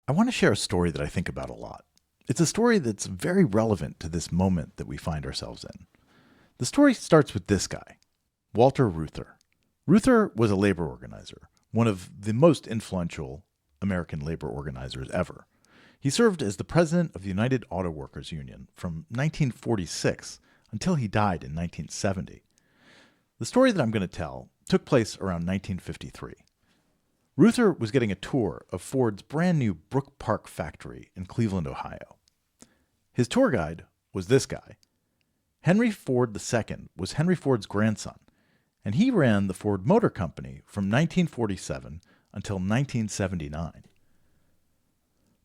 I want to share a story that I think about a lot. It's a story that's very relevant to this moment that we find ourselves in. The story starts with this guy, Walter Reuther. Reuther was a labor organizer, one of the most influential American labor organizers ever. He served as the president of the United Auto Workers Union from 1946 until he died in 1970. The story that I'm going to tell took place around 1953. Reuther was getting a tour of Ford's brand new Brook Park factory in Cleveland, Ohio. His tour guide was this guy. Henry Ford II was Henry Ford's grandson, and he ran the Ford Motor Company from 1947 until 1979.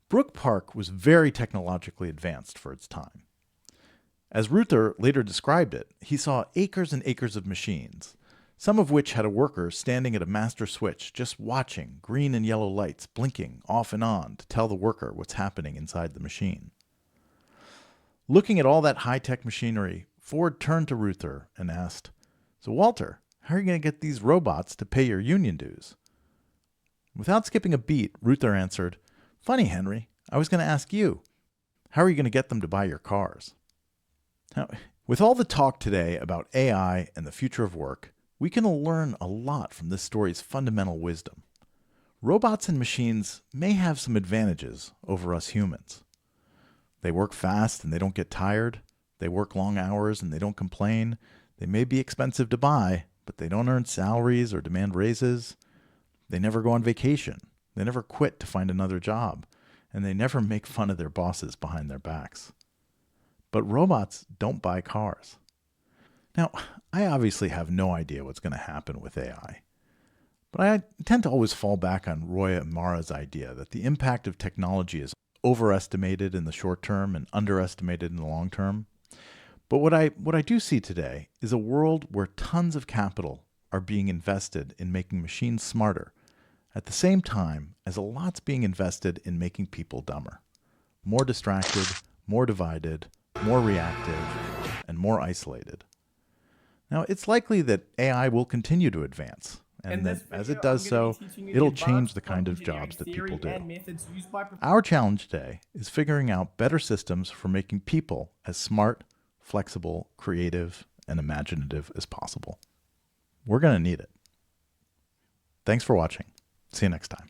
Brook Park was very technologically advanced for its time. As Reuther later described it, he saw acres and acres of machines, some of which had a worker standing at a master switch just watching green and yellow lights blinking off and on to tell the worker what's happening inside the machine. Looking at all that high-tech machinery, Ford turned to Reuther and asked, "So Walter, how are you going to get these robots to pay your union dues?" Without skipping a beat, Reuther answered, "Funny, Henry, I was going to ask you, how are you going to get them to buy your cars?" Now, with all the talk today about AI and the future of work, we can learn a lot from this story's fundamental wisdom. Robots and machines may have some advantages over us humans. They work fast and they don't get tired. They work long hours and they don't complain. They may be expensive to buy, but they don't earn salaries or demand raises. They never go on vacation. They never quit to find another job. And they never make fun of their bosses behind their backs. But robots don't buy cars. Now, I obviously have no idea what's going to happen with AI. But I tend to always fall back on Roy Amara's idea that the impact of technology is overestimated in the short term and underestimated in the long term. But what I do see today is a world where tons of capital are being invested in making machines smarter, at the same time as a lot's being invested in making people dumber, more distracted, more divided, more reactive, and more isolated. Now, it's likely that AI will continue to advance, In and this that as it video, I'm does going to be so, teaching you the it'll change advanced the prompt kind of engineering jobs that people theory do. and methods used by Our challenge today is figuring out better systems for making people as smart, flexible, creative, and imaginative as possible. We're going to need it. Thanks for watching. See you next time.